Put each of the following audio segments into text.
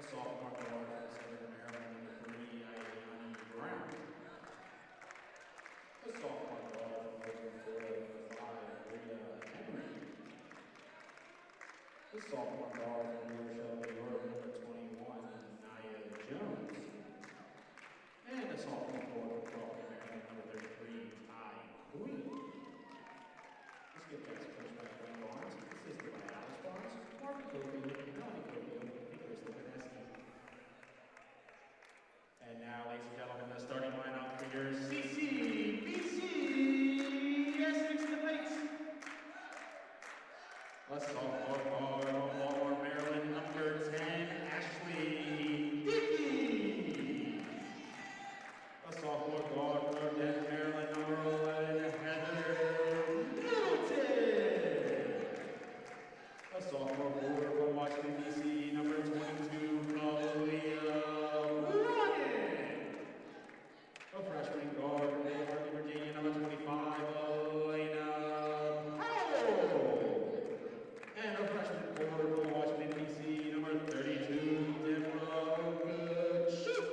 The sophomore guard for Southern Maryland, number 3, Ayani Brown. The sophomore guard for Florida, 5, Rita Henry. The sophomore guard for New Rochelle, New York, number 21, Naya Jones. And the sophomore guard for Crawford, Maryland, number 33, Ty Queen. The Skipjacks coached by Frank Barnes, assisted by Alex Barnes, Mark Cofield, Melanie Cofield, and Chris Lipineski. And now, ladies and gentlemen, the starting lineup for your CCBC Essex debates. A sophomore guard on Baltimore, Maryland, number 10, Ashley Dickey. A sophomore guard for Denver, Maryland, number 11, Heather Middleton. A sophomore forward from Washington, D.C., number 22, Aaliyah Ryan. A freshman guard from Dayton, Virginia, number 25, Elena Powell. And a freshman forward from Washington, D.C., number 32, Deborah Okachuku.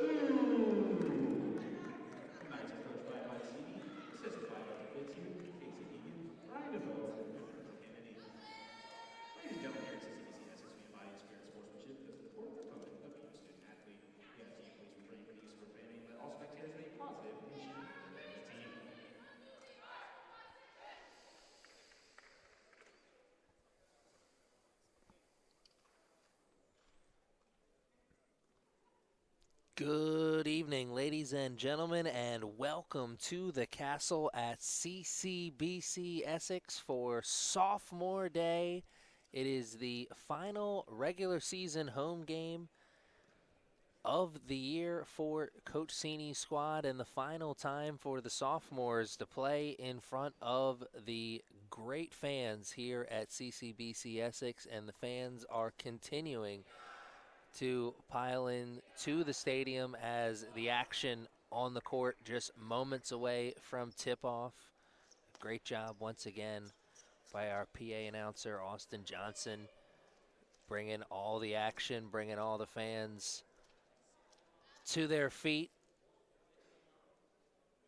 Tonight's are coached by Mike Seedy, assisted by Dr. Fitzhugh, Casey Egan, Ryan DeVoe, and Christopher Kennedy. Ladies and gentlemen, here at CCBC Essex, we embody the spirit of sportsmanship as an important component of being a student athlete. We have team please refrain from the use of profanity, but all spectators stay positive and cheer for the team. Good evening, ladies and gentlemen, and welcome to the castle at CCBC Essex for Sophomore Day. It is the final regular season home game of the year for Coach Sini's squad, and the final time for the sophomores to play in front of the great fans here at CCBC Essex, and the fans are continuing to pile in to the stadium as the action on the court just moments away from tip-off. Great job once again by our PA announcer, Austin Johnson, bringing all the action, bringing all the fans to their feet.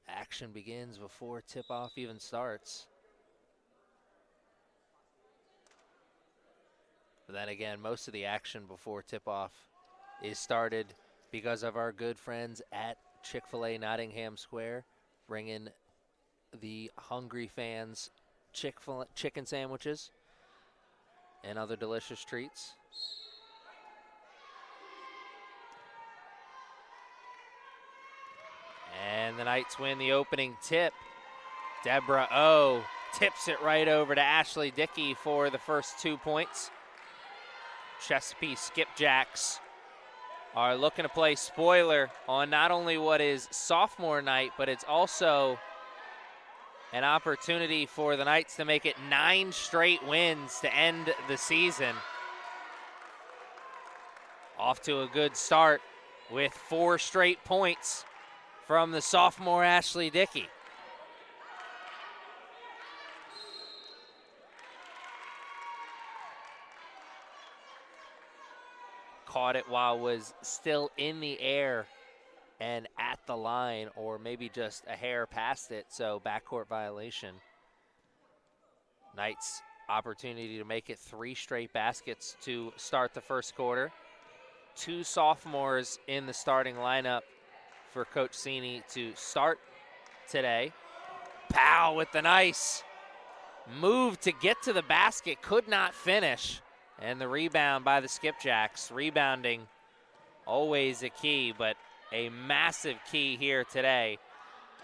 Action begins before tip-off even starts. But then again, most of the action before tip-off is started because of our good friends at Chick-fil-A Nottingham Square, bringing the hungry fans chicken sandwiches and other delicious treats. And the Knights win the opening tip. Deborah O tips it right over to Ashley Dickey for the first 2 points. Chesapeake Skipjacks are looking to play spoiler on not only what is sophomore night, but it's also an opportunity for the Knights to make it 9 straight wins to end the season. Off to a good start with 4 straight points from the sophomore Ashley Dickey. Caught it while it was still in the air and at the line, or maybe just a hair past it, so backcourt violation. Knights opportunity to make it 3 straight baskets to start the first quarter. 2 sophomores in the starting lineup for Coach Sini to start today. Powell with the nice move to get to the basket, could not finish. And the rebound by the Skipjacks. Rebounding, always a key, but a massive key here today.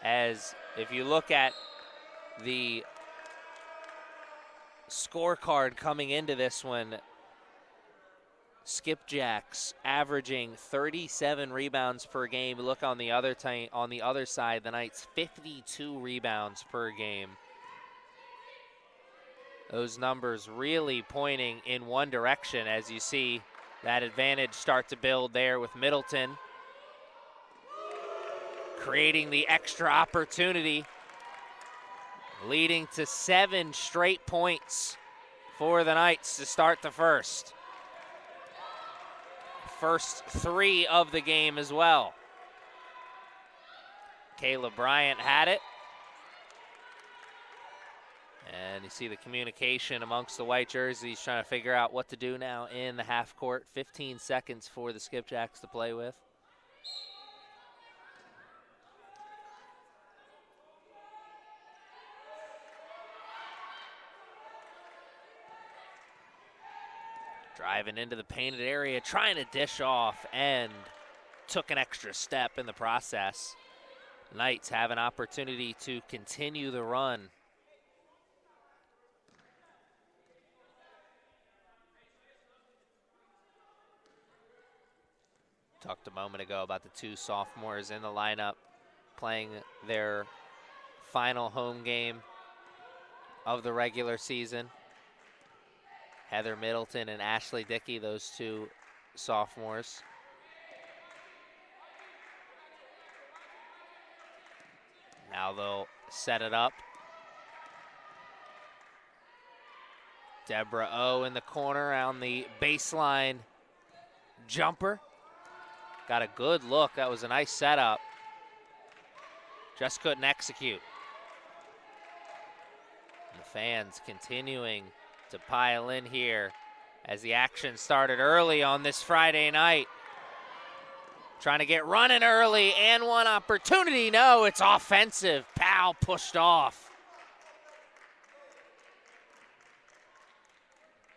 As if you look at the scorecard coming into this one, Skipjacks averaging 37 rebounds per game. Look on the other side, the Knights 52 rebounds per game. Those numbers really pointing in one direction as you see that advantage start to build there with Middleton creating the extra opportunity, leading to 7 straight points for the Knights to start the first. first 3 of the game as well. Kayla Bryant had it. And you see the communication amongst the white jerseys trying to figure out what to do now in the half court. 15 seconds for the Skipjacks to play with. Driving into the painted area, trying to dish off, and took an extra step in the process. Knights have an opportunity to continue the run. Talked a moment ago about the 2 sophomores in the lineup playing their final home game of the regular season. Heather Middleton and Ashley Dickey, those 2 sophomores. Now they'll set it up. Deborah O in the corner on the baseline jumper. Got a good look. That was a nice setup. Just couldn't execute. And the fans continuing to pile in here as the action started early on this Friday night. Trying to get running early and one opportunity. No, it's offensive. Powell pushed off.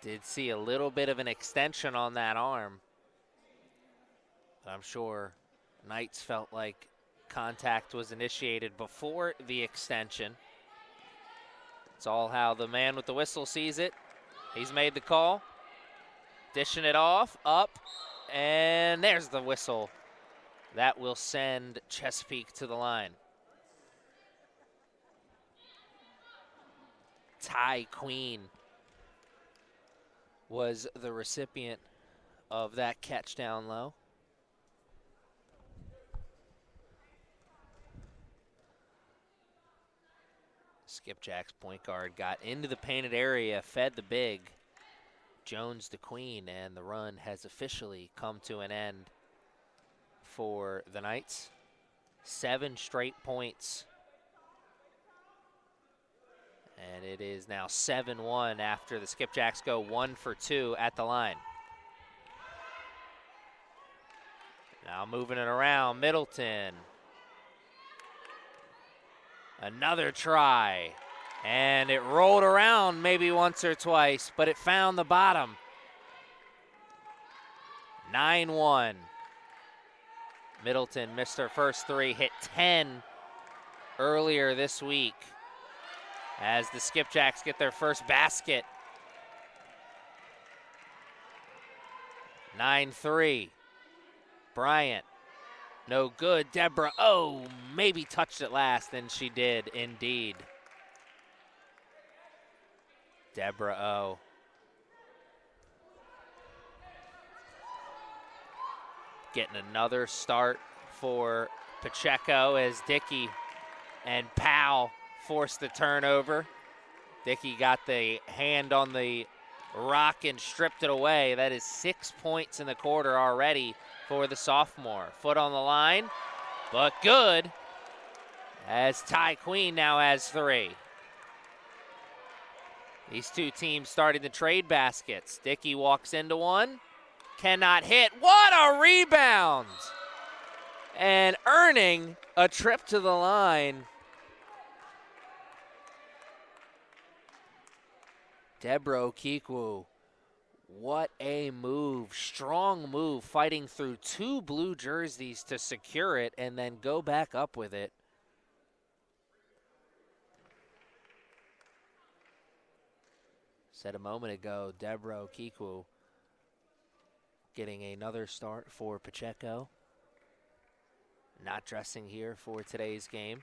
Did see a little bit of an extension on that arm. I'm sure Knights felt like contact was initiated before the extension. It's all how the man with the whistle sees it. He's made the call. Dishing it off, up, and there's the whistle. That will send Chesapeake to the line. Ty Queen was the recipient of that catch down low. Skipjacks point guard got into the painted area, fed the big. Jones to Queen, and the run has officially come to an end for the Knights. 7 straight points. And it is now 7-1 after the Skipjacks go 1 for 2 at the line. Now moving it around, Middleton. Another try, and it rolled around maybe once or twice, but it found the bottom. 9-1. Middleton missed her first 3, hit 10 earlier this week as the Skipjacks get their first basket. 9-3. Bryant. No good. Deborah, oh, maybe touched it last, and she did indeed. Deborah O. Getting another start for Pacheco as Dickey and Powell forced the turnover. Dickey got the hand on the rock and stripped it away. That is 6 points in the quarter already for the sophomore. Foot on the line, but good, as Ty Queen now has 3. These 2 teams starting to trade baskets. Dickey walks into one, cannot hit. What a rebound! And earning a trip to the line. Deborah Okikwu. What a move, strong move, fighting through 2 blue jerseys to secure it and then go back up with it. Said a moment ago, Deborah Okikwu getting another start for Pacheco. Not dressing here for today's game.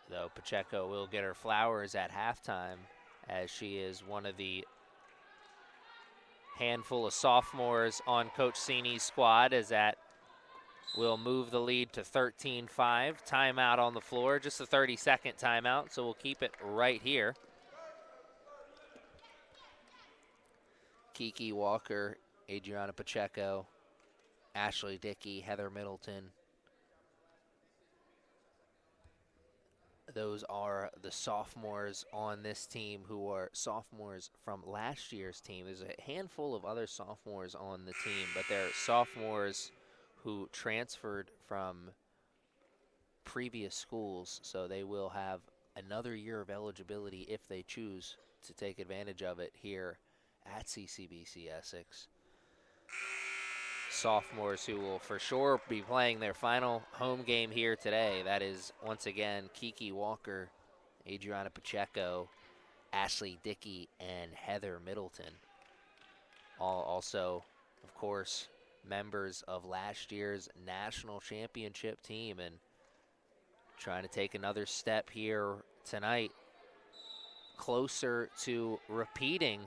Though Pacheco will get her flowers at halftime, as she is one of the handful of sophomores on Coach Sini's squad, as that will move the lead to 13-5. Timeout on the floor, just a 30-second timeout, so we'll keep it right here. Kiki Walker, Adriana Pacheco, Ashley Dickey, Heather Middleton. Those are the sophomores on this team who are sophomores from last year's team. There's a handful of other sophomores on the team, but they're sophomores who transferred from previous schools, so they will have another year of eligibility if they choose to take advantage of it here at CCBC Essex. Sophomores who will for sure be playing their final home game here today. That is, once again, Kiki Walker, Adriana Pacheco, Ashley Dickey, and Heather Middleton. All also, of course, members of last year's national championship team, and trying to take another step here tonight, closer to repeating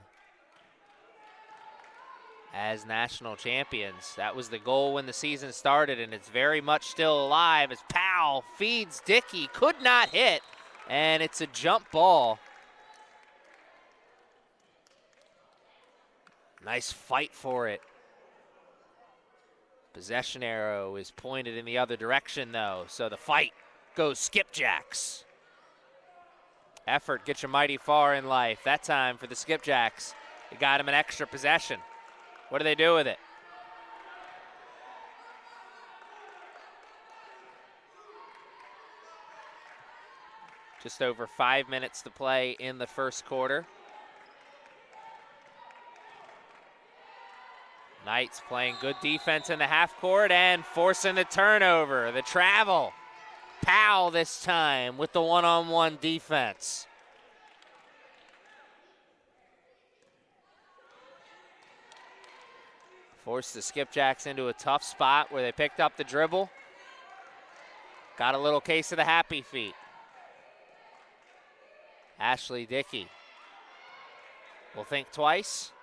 as national champions. That was the goal when the season started, and it's very much still alive as Powell feeds Dickey, could not hit, and it's a jump ball. Nice fight for it. Possession arrow is pointed in the other direction, though, so the fight goes Skipjacks. Effort gets you mighty far in life. That time for the Skipjacks, it got him an extra possession. What do they do with it? Just over 5 minutes to play in the first quarter. Knights playing good defense in the half court and forcing the turnover. The travel. Powell this time with the one-on-one defense. Forced the Skipjacks into a tough spot where they picked up the dribble. Got a little case of the happy feet. Ashley Dickey will think twice.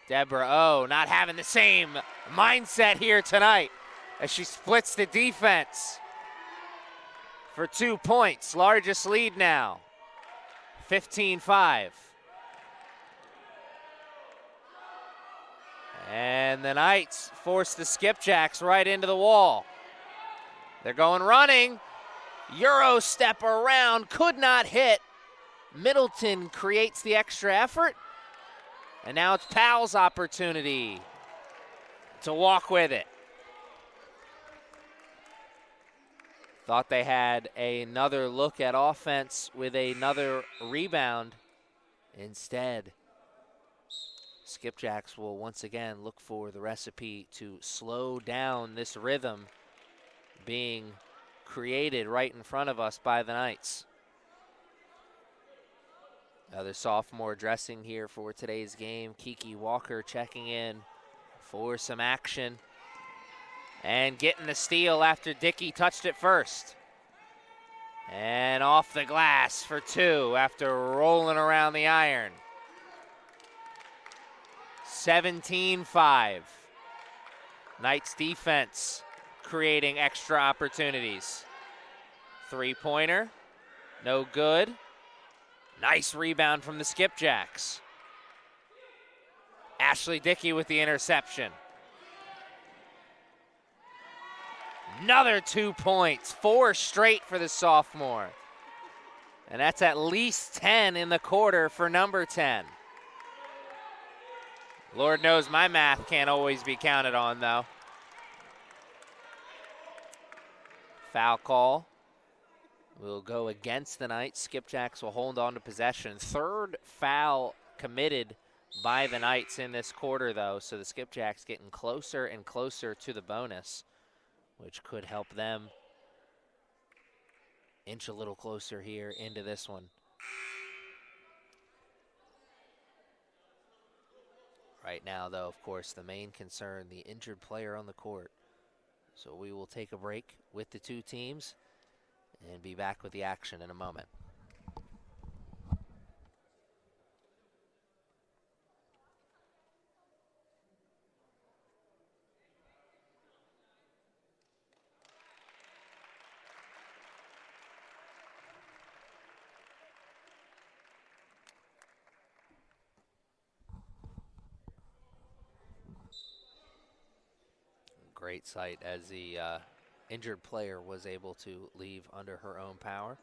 Deborah O not having the same mindset here tonight as she splits the defense for 2 points. Largest lead now, 15-5. And the Knights force the Skipjacks right into the wall. They're going running. Euro step around, could not hit. Middleton creates the extra effort. And now it's Powell's opportunity to walk with it. Thought they had another look at offense with another rebound. Instead, Skipjacks will once again look for the recipe to slow down this rhythm being created right in front of us by the Knights. Another sophomore dressing here for today's game. Kiki Walker checking in for some action and getting the steal after Dickey touched it first. And off the glass for two after rolling around the iron. 17-5. Knights defense creating extra opportunities. Three-pointer, no good. Nice rebound from the Skipjacks. Ashley Dickey with the interception. Another 2 points, 4 straight for the sophomore. And that's at least 10 in the quarter for number 10. Lord knows my math can't always be counted on, though. Foul call will go against the Knights. Skipjacks will hold on to possession. Third foul committed by the Knights in this quarter, though, so the Skipjacks getting closer and closer to the bonus, which could help them inch a little closer here into this one. Right now, though, of course, the main concern, the injured player on the court. So we will take a break with the two teams and be back with the action in a moment. great sight as the injured player was able to leave under her own power.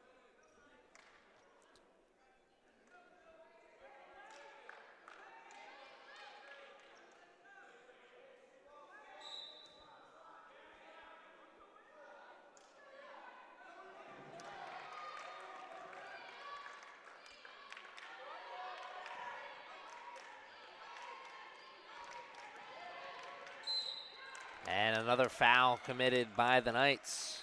And another foul committed by the Knights.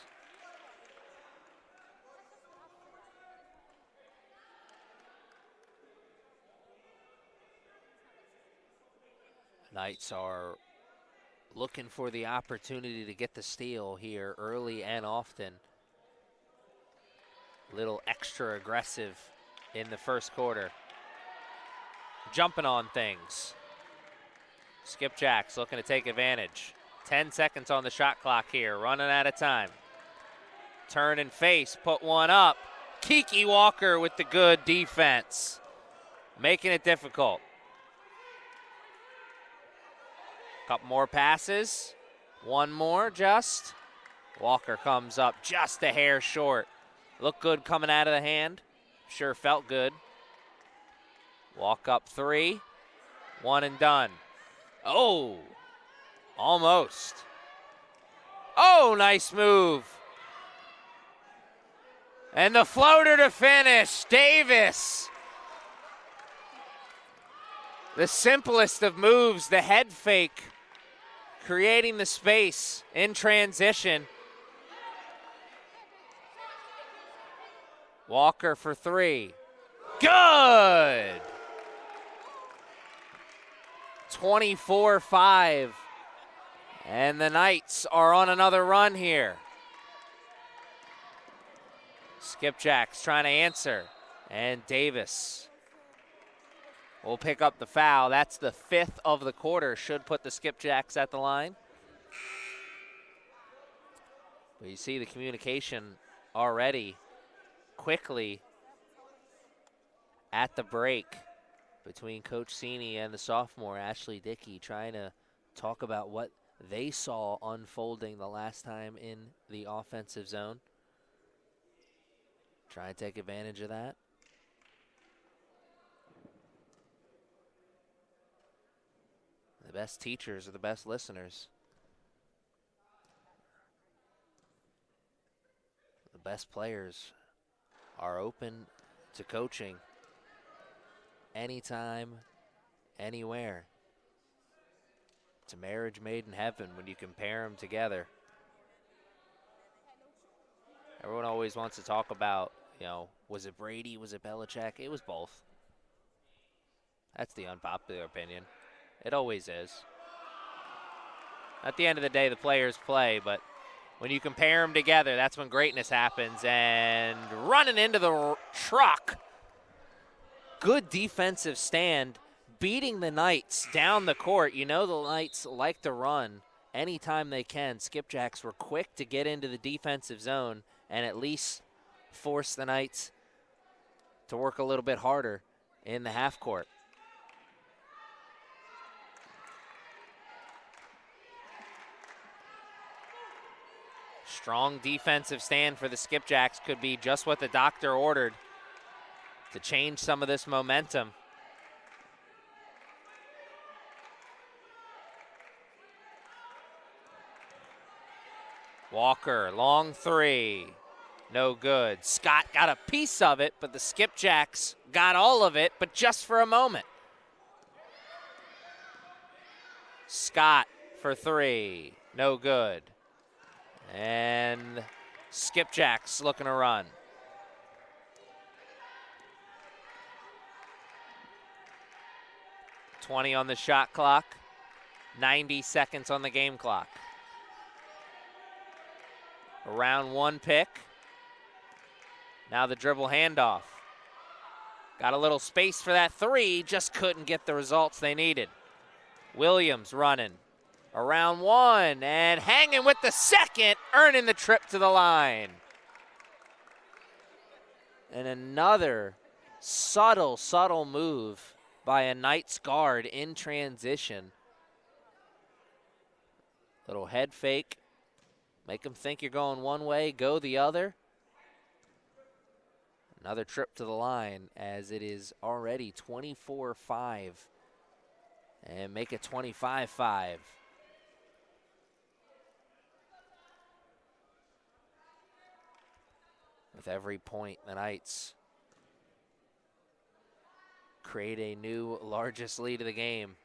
Knights are looking for the opportunity to get the steal here early and often. A little extra aggressive in the first quarter. Jumping on things. Skipjacks looking to take advantage. 10 seconds on the shot clock here, running out of time. Turn and face, put one up. Kiki Walker with the good defense, making it difficult. Couple more passes, one more just. Walker comes up just a hair short. Looked good coming out of the hand, sure felt good. Walk up three, one and done. Oh! Almost. Oh, nice move. And the floater to finish, Davis. The simplest of moves, the head fake, creating the space in transition. Walker for three. Good! 24-5. And the Knights are on another run here. Skipjacks trying to answer. And Davis will pick up the foul. That's the 5th of the quarter. Should put the Skipjacks at the line. But you see the communication already quickly at the break between Coach Sini and the sophomore, Ashley Dickey, trying to talk about what they saw unfolding the last time in the offensive zone. Try and take advantage of that. The best teachers are the best listeners. The best players are open to coaching anytime, anywhere. It's a marriage made in heaven when you compare them together. Everyone always wants to talk about, was it Brady, was it Belichick? It was both. That's the unpopular opinion. It always is. At the end of the day, the players play, but when you compare them together, that's when greatness happens. And running into the truck. Good defensive stand, beating the Knights down the court. The Knights like to run anytime they can. Skipjacks were quick to get into the defensive zone and at least force the Knights to work a little bit harder in the half court. Strong defensive stand for the Skipjacks could be just what the doctor ordered to change some of this momentum. Walker, long three. No good. Scott got a piece of it, but the Skipjacks got all of it, but just for a moment. Scott for three. No good. And Skipjacks looking to run. $20 on the shot clock. 90 seconds on the game clock. A round one pick. Now the dribble handoff. Got a little space for that three, just couldn't get the results they needed. Williams running. Around one and hanging with the second, earning the trip to the line. And another subtle move by a Knights guard in transition. Little head fake. Make them think you're going one way, go the other. Another trip to the line as it is already 24-5. And make it 25-5. With every point, the Knights create a new largest lead of the game.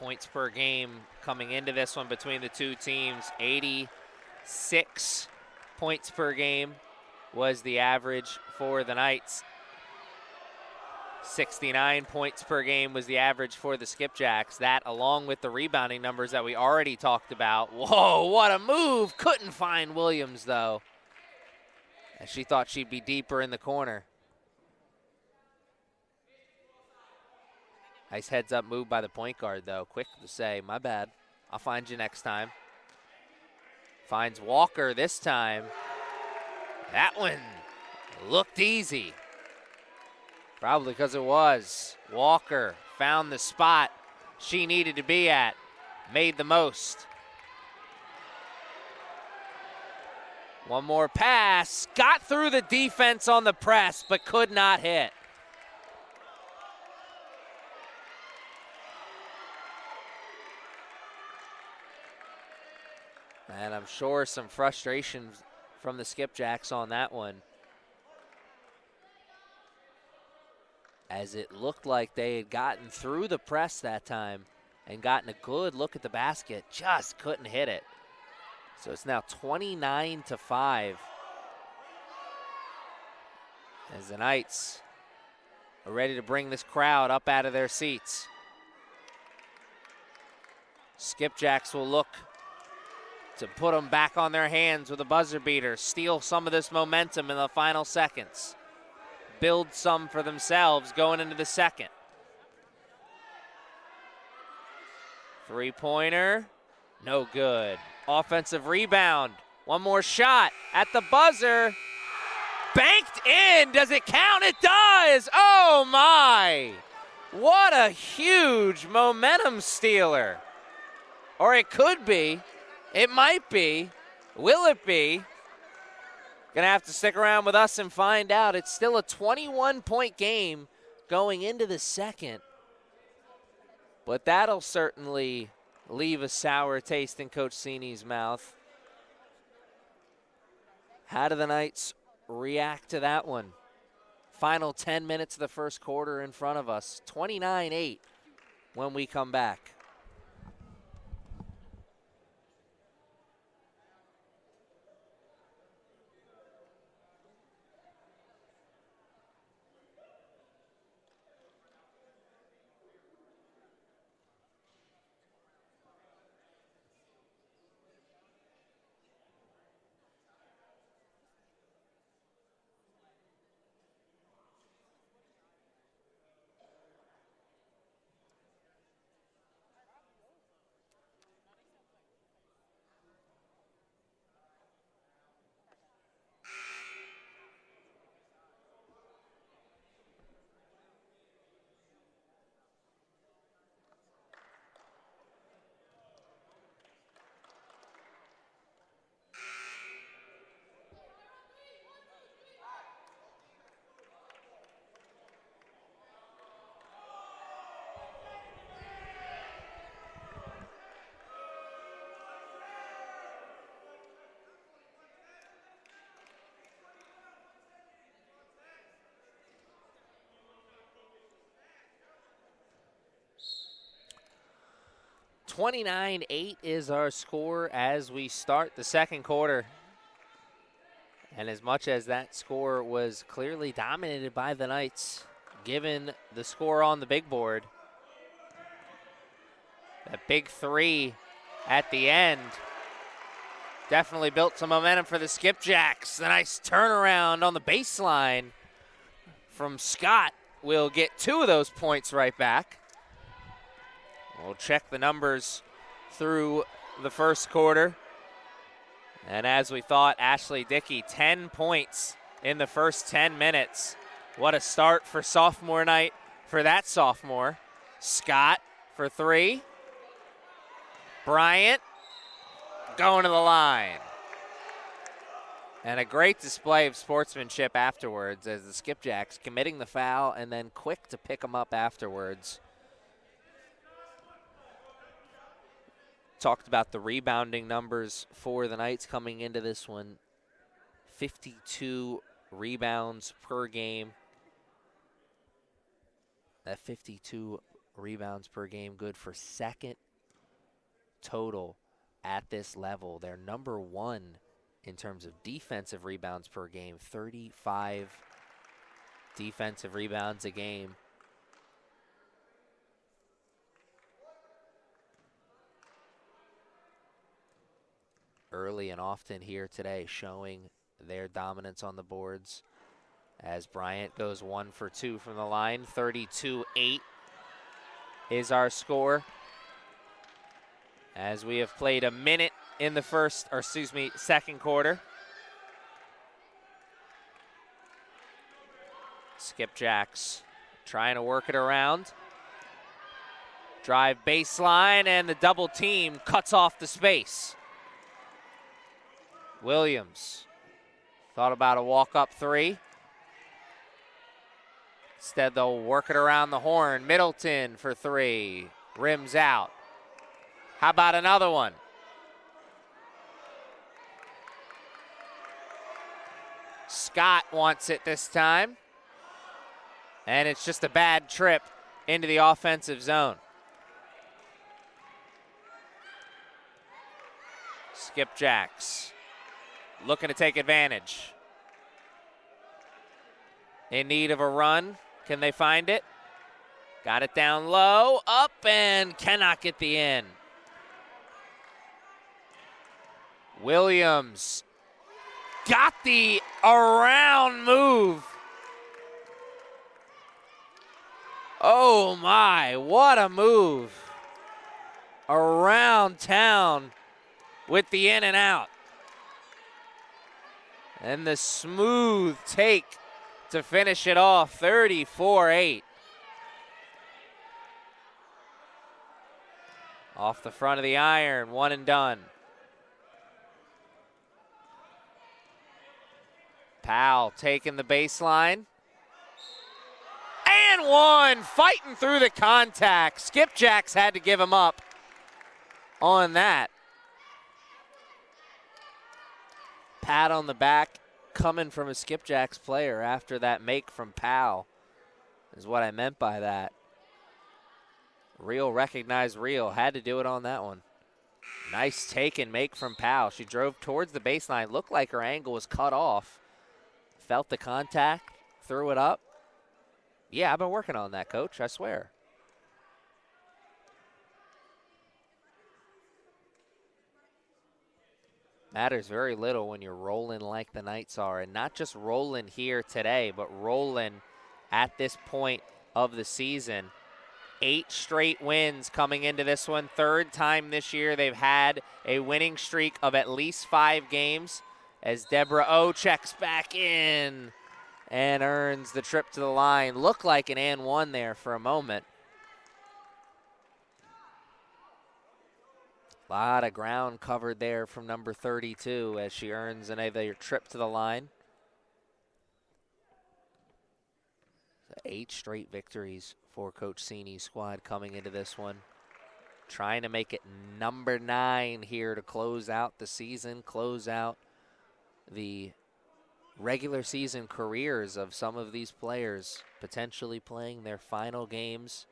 Points per game coming into this one between the two teams, 86 points per game was the average for the Knights. 69 points per game was the average for the Skipjacks. That, along with the rebounding numbers that we already talked about. Whoa, what a move. Couldn't find Williams, though, as she thought she'd be deeper in the corner. Nice heads-up move by the point guard, though. Quick to say, my bad. I'll find you next time. Finds Walker this time. That one looked easy. Probably because it was. Walker found the spot she needed to be at. Made the most. One more pass. Got through the defense on the press, but could not hit. And I'm sure some frustration from the Skipjacks on that one, as it looked like they had gotten through the press that time and gotten a good look at the basket, just couldn't hit it. So it's now 29-5 as the Knights are ready to bring this crowd up out of their seats. Skipjacks will look to put them back on their hands with a buzzer beater, steal some of this momentum in the final seconds, build some for themselves going into the second. Three-pointer, no good. Offensive rebound, one more shot at the buzzer. Banked in, does it count? It does! Oh my! What a huge momentum stealer. Or it could be. It might be. Will it be? Gonna have to stick around with us and find out. It's still a 21-point game going into the second. But that'll certainly leave a sour taste in Coach Sini's mouth. How do the Knights react to that one? Final 10 minutes of the first quarter in front of us. 29-8 when we come back. $29-8 is our score as we start the second quarter. And as much as that score was clearly dominated by the Knights, given the score on the big board, that big three at the end definitely built some momentum for the Skipjacks. The nice turnaround on the baseline from Scott will get 2 of those points right back. We'll check the numbers through the first quarter. And as we thought, Ashley Dickey, 10 points in the first 10 minutes. What a start for sophomore night for that sophomore. Scott for three. Bryant going to the line. And a great display of sportsmanship afterwards as the Skipjacks committing the foul and then quick to pick them up afterwards. Talked about the rebounding numbers for the Knights coming into this one. 52 rebounds per game. That 52 rebounds per game, good for second total at this level. They're number one in terms of defensive rebounds per game, 35 defensive rebounds a game. Early and often here today, showing their dominance on the boards as Bryant goes 1 for 2 from the line. 32-8 is our score as we have played a minute in the second quarter. Skipjacks trying to work it around. Drive baseline, and the double team cuts off the space. Williams thought about a walk-up three. Instead, they'll work it around the horn. Middleton for three. Rims out. How about another one? Scott wants it this time. And it's just a bad trip into the offensive zone. Skipjacks looking to take advantage. In need of a run. Can they find it? Got it down low, up, and cannot get the in. Williams got the around move. Oh my, what a move. Around town with the in and out. And the smooth take to finish it off, 34-8. Off the front of the iron, one and done. Powell taking the baseline. And one, fighting through the contact. Skipjacks had to give him up on that. Pat on the back coming from a Skipjacks player after that make from Powell is what I meant by that. Real recognized real, had to do it on that one. Nice take and make from Powell. She drove towards the baseline, looked like her angle was cut off. Felt the contact, threw it up. Yeah, I've been working on that, Coach, I swear. Matters very little when you're rolling like the Knights are, and not just rolling here today, but rolling at this point of the season. 8 straight wins coming into this one. Third time this year they've had a winning streak of at least 5 games as Deborah O checks back in and earns the trip to the line. Looked like an and one there for a moment. A lot of ground covered there from number 32 as she earns another trip to the line. 8 straight victories for Coach Sini's squad coming into this one. Trying to make it number 9 here to close out the season, close out the regular season careers of some of these players, potentially playing their final games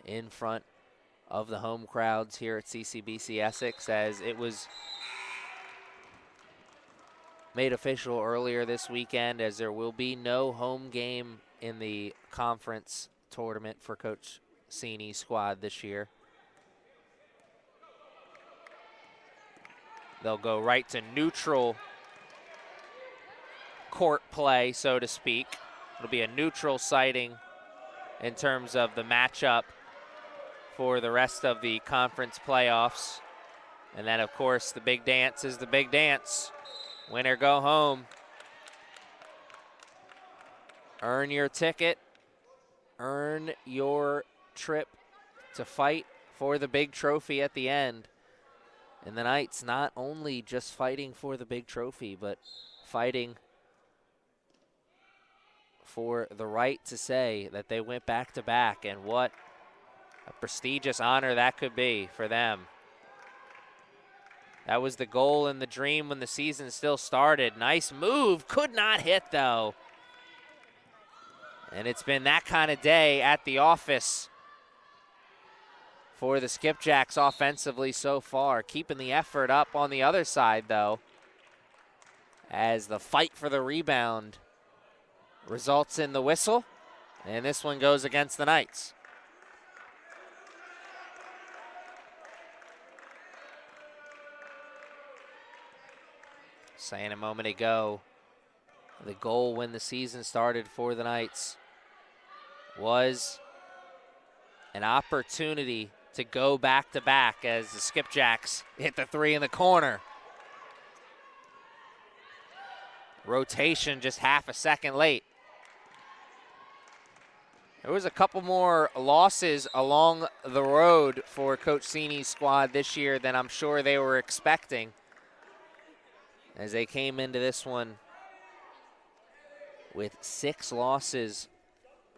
in front of the home crowds here at CCBC Essex, as it was made official earlier this weekend as there will be no home game in the conference tournament for Coach Sini's squad this year. They'll go right to neutral court play, so to speak. It'll be a neutral sighting in terms of the matchup for the rest of the conference playoffs. And then, of course, the big dance is the big dance. Winner go home. Earn your ticket. Earn your trip to fight for the big trophy at the end. And the Knights not only just fighting for the big trophy, but fighting for the right to say that they went back-to-back, and what a prestigious honor that could be for them. That was the goal and the dream when the season still started. Nice move, could not hit though. And it's been that kind of day at the office for the Skipjacks offensively so far. Keeping the effort up on the other side though, as the fight for the rebound results in the whistle. And this one goes against the Knights. Saying a moment ago, the goal when the season started for the Knights was an opportunity to go back-to-back as the Skipjacks hit the three in the corner. Rotation just half a second late. There was a couple more losses along the road for Coach Cini's squad this year than I'm sure they were expecting, as they came into this one with 6 losses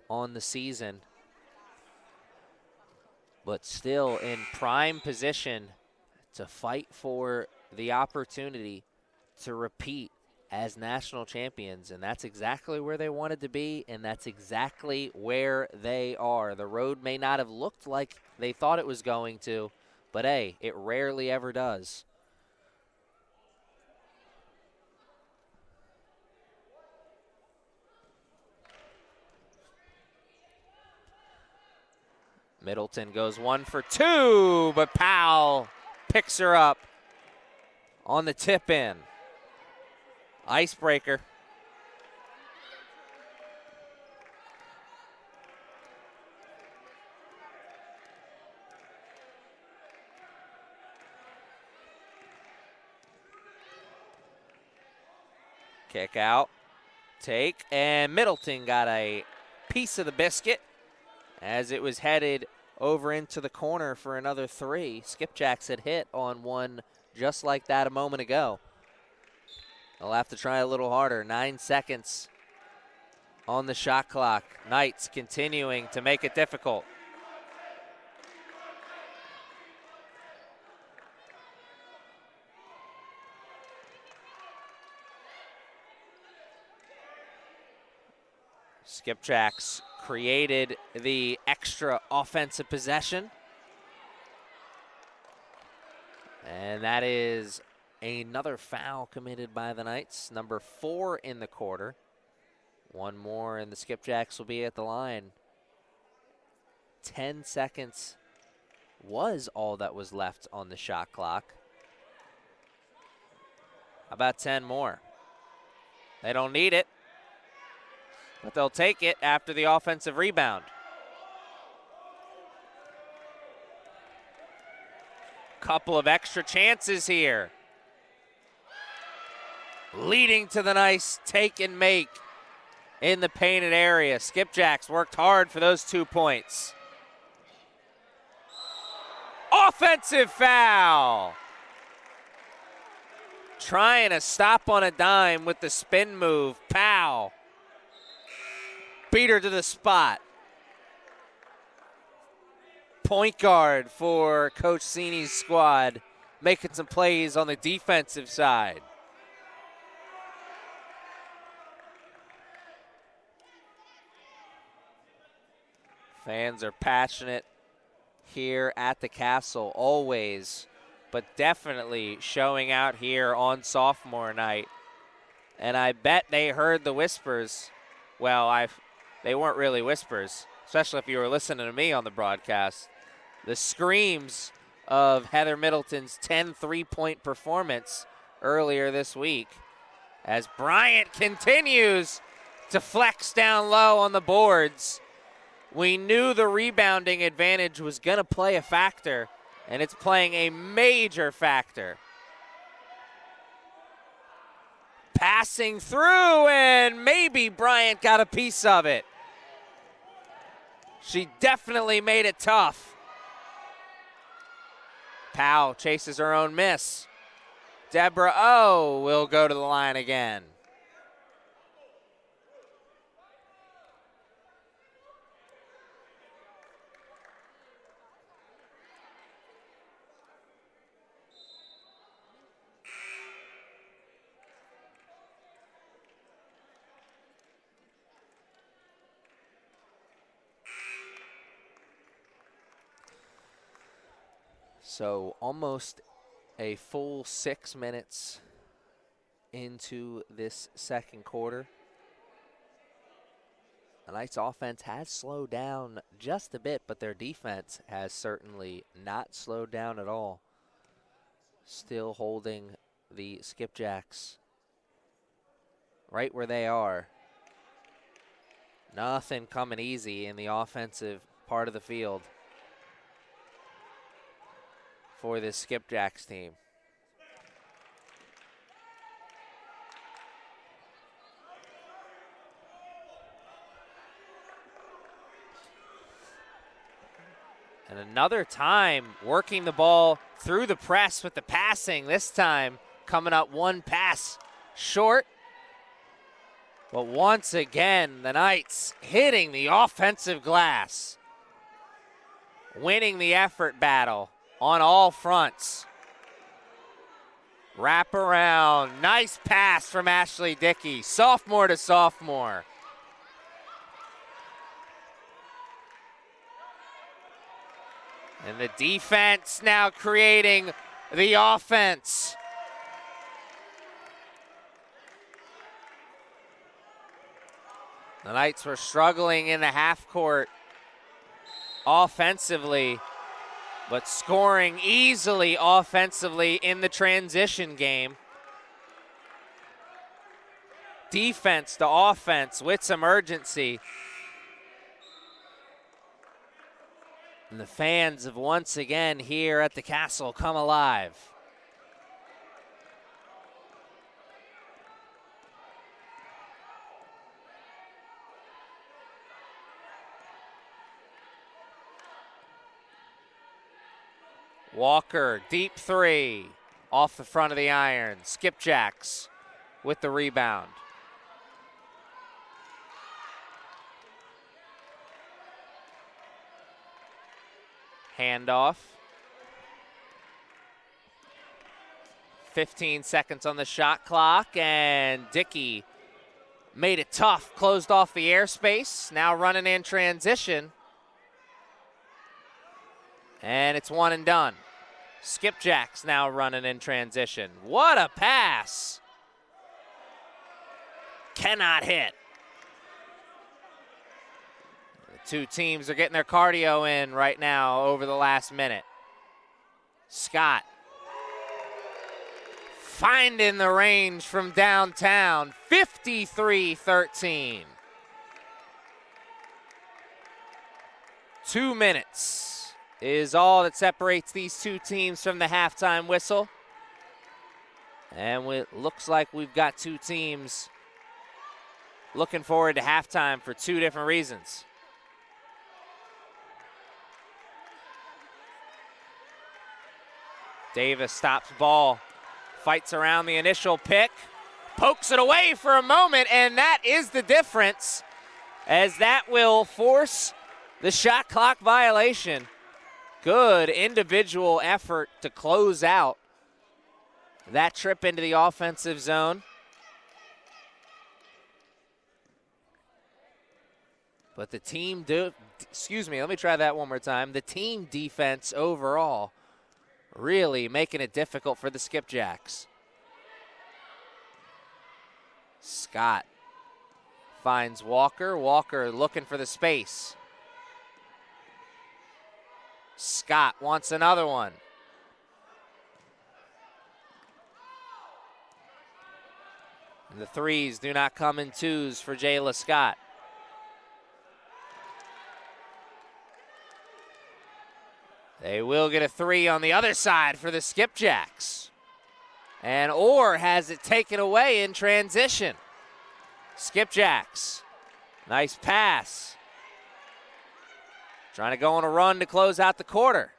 on the season, but still in prime position to fight for the opportunity to repeat as national champions. And that's exactly where they wanted to be, and that's exactly where they are. The road may not have looked like they thought it was going to, but hey, it rarely ever does. Middleton goes 1 for 2, but Powell picks her up on the tip in. Icebreaker. Kick out, take, and Middleton got a piece of the biscuit as it was headed over into the corner for another 3. Skipjacks had hit on one just like that a moment ago. They'll have to try a little harder. 9 seconds on the shot clock. Knights continuing to make it difficult. Skipjacks created the extra offensive possession. And that is another foul committed by the Knights. Number 4 in the quarter. One more and the Skipjacks will be at the line. 10 seconds was all that was left on the shot clock. How about 10 more? They don't need it, but they'll take it after the offensive rebound. Couple of extra chances here, leading to the nice take and make in the painted area. Skipjacks worked hard for those 2 points. Offensive foul. Trying to stop on a dime with the spin move. Powell beat her to the spot. Point guard for Coach Cini's squad, making some plays on the defensive side. Fans are passionate here at the Castle, always, but definitely showing out here on sophomore night. And I bet they heard the whispers. Well, they weren't really whispers, especially if you were listening to me on the broadcast. The screams of Heather Middleton's 10 3-point performance earlier this week, as Bryant continues to flex down low on the boards. We knew the rebounding advantage was going to play a factor, and it's playing a major factor. passing through, and maybe Bryant got a piece of it. She definitely made it tough. Powell chases her own miss. Deborah O will go to the line again. So almost a full 6 minutes into this second quarter. The Knights offense has slowed down just a bit, but their defense has certainly not slowed down at all. Still holding the Skipjacks right where they are. Nothing coming easy in the offensive part of the field for this Skipjacks team. And another time working the ball through the press with the passing, this time coming up one pass short. But once again, the Knights hitting the offensive glass, winning the effort battle on all fronts. Wrap around, nice pass from Ashley Dickey, sophomore to sophomore. And the defense now creating the offense. The Knights were struggling in the half court offensively, but scoring easily offensively in the transition game. Defense to offense with some urgency. And the fans have once again here at the Castle come alive. Walker, deep three, off the front of the iron. Skipjacks with the rebound. Handoff. 15 seconds on the shot clock, and Dickey made it tough, closed off the airspace, now running in transition. And it's one and done. Skipjacks now running in transition. What a pass! Cannot hit. The two teams are getting their cardio in right now over the last minute. Scott finding the range from downtown, 53-13. 2 minutes is all that separates these two teams from the halftime whistle. And it looks like we've got two teams looking forward to halftime for two different reasons. Davis stops ball, fights around the initial pick, pokes it away for a moment, and that is the difference, as that will force the shot clock violation. Good individual effort to close out that trip into the offensive zone. But the team let me try that one more time. The team defense overall really making it difficult for the Skipjacks. Scott finds Walker. Walker looking for the space. Scott wants another one. And the threes do not come in twos for Jayla Scott. They will get a three on the other side for the Skipjacks. And Orr has it taken away in transition. Skipjacks. Nice pass. Trying to go on a run to close out the quarter.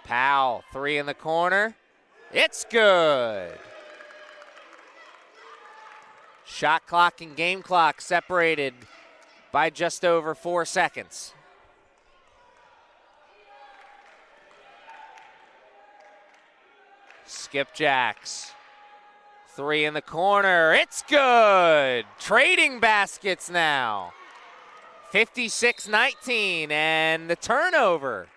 Powell, 3 in the corner. It's good. Shot clock and game clock separated by just over 4 seconds. Skipjacks, 3 in the corner. It's good. Trading baskets now. 56-19 and the turnover.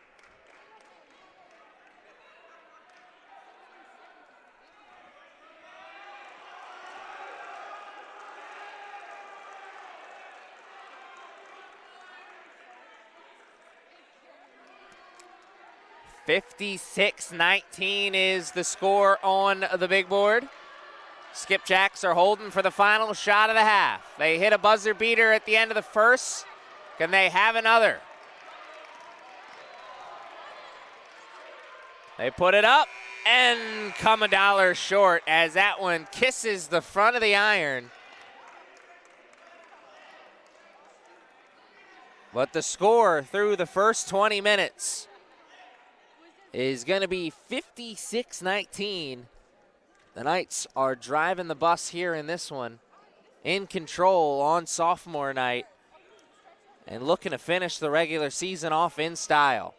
$56-19 is the score on the big board. Skipjacks are holding for the final shot of the half. They hit a buzzer beater at the end of the first. Can they have another? They put it up and come a dollar short as that one kisses the front of the iron. But the score through the first 20 minutes is going to be 56-19. The Knights are driving the bus here in this one, in control on sophomore night, and looking to finish the regular season off in style.